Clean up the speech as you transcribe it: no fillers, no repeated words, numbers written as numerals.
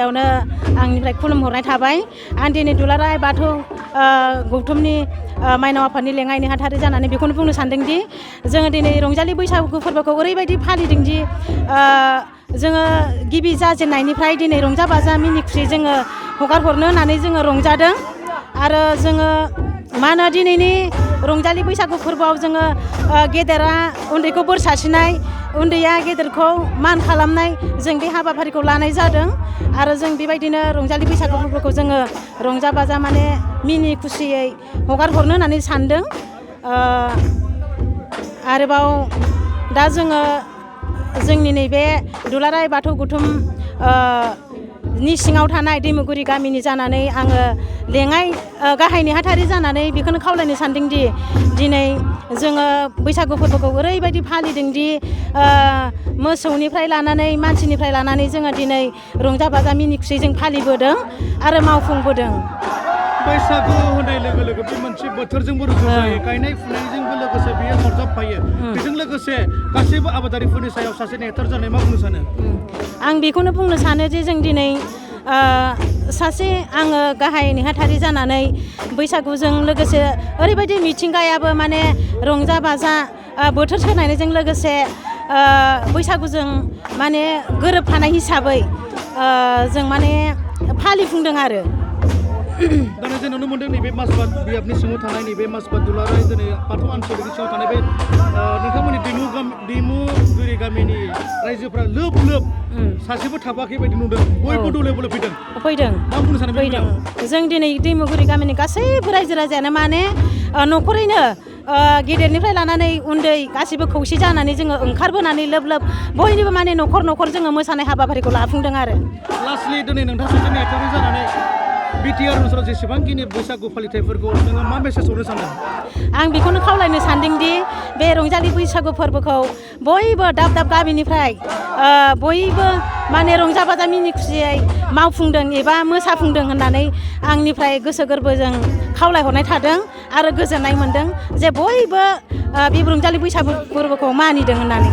गिबियावनो आंनिफ्राय खुलुमहरनाय थाबाय आं दिनै दुलाराय बाथौ गौथुमनि माइनाव आफादनि लेङाइ नेहाथारि जानानै बेखौनो बुंनो सानदोंदि जोङो दिनै रंजालि बैसागु फोरबोखौ ओरैबायदि फालिदोंदि जोङो गिबि जाजेननायनिफ्राय दिनै रंजा बाजा मिनि खुसि जोङो हगार हरनो होननानै जोङो रंजादों आरो जोङो मा होनो दिनैनि रंजालि बैसागु फोरबोआव जोङो गेदेरा उन्दैखौ बोर सारस्रिनाय उन्दैया गेदेरखौ मान खालामनाय जों बे हाबाफारिखौ लानाय जादों आरो जों बेबायदिनो रंजालि बैसागु फोरबोखौ जोङो रंजा बाजा माने मिनि खुसियै हगार हरनो होननानै सानदों आरोबाव दा जोङो जोंनि नैबे दुलाराय बाथौ गौथुम नि सिङाव थानाय दैमुगुरि गामिनि जानानै आङो लेङाइ गाहाय नेहाथारि जानानै बेखौनो खावलायनो सानदोंदि दिनै जोङो बैसागु फोरबोखौ ओरैबायदि फालिदोंदि मोसौनिफ्राय लानानै मानसिनिफ्राय लानानै जोङो दिनै रंजा बाजा मिनि खुसि जों फालिबोदों आरो मावफुंबोदों। बैसागु होनाय लोगो लोगो बे मोनसे बोथोरजोंबो रुजुजायो गायनाय फुनायजोंबो लोगोसे बेयो सरजाबफायो बेजों लोगोसे गासैबो आबादारिफोरनि सायाव सासे नेहाथारि जानाय मा बुंनो सानो? आं बेखौनो बुंनो सानो जे जों दिनै सासे आङो गाहाय नेहाथारि जानानै बैसागुजों लोगोसे ओरैबायदि मिथिंगायाबो माने रंजा बाजा बोथोर सोलायनायजों लोगोसे बैसागुजों माने गोरोबफानाय हिसाबै जों माने फालिफुंदों आरो दाना जों नुनो मोनदों नैबे माजबाद बियाबनि सिङाव थानाय नैबे माजबाद दुलाराय दिनै बाथौ आनसलिकनि सिङाव थानाय बे नोंथांमोननि दैमुगुरि गामिनि रायजोफ्रा लोब लोब सासेबो थाबाखै बायदि नुदों बयबो दले बले फैदों मा बुंनो सानो? फैदों जों दिनै दैमुगुरि गामिनि गासैबो रायजो राजायानो माने न'खरैनो गेदेरनिफ्राय लानानै उन्दै गासिबो खौसे जानानै जोङो ओंखारबोनानै लोब लोब बयनिबो माने न'खर न'खर जोङो मोसानाय हाबाफारिखौ लाफुंदों आरो लास्टलि दिनै नोंथां सासे नेहाथारि जानानै बिटिआर ओनसोलाव जेसेबांखिनि बैसागु फालिथायफोरखौ नोङो मा मेसेज हरनो सानदों? आं बेखौनो खावलायनो सानदोंदि बे रंजालि बैसागु फोरबोखौ बयबो दाब दाब गामिनिफ्राय बयबो माने रंजा बाजा मिनि खुसियै मावफुंदों एबा मोसाफुंदों होननानै आंनिफ्राय गोसो गोरबोजों खावलायहरनाय थादों आरो गोजोननाय मोनदों जे बयबो बे रंजालि बैसागु फोरबोखौ मानिदों होननानै।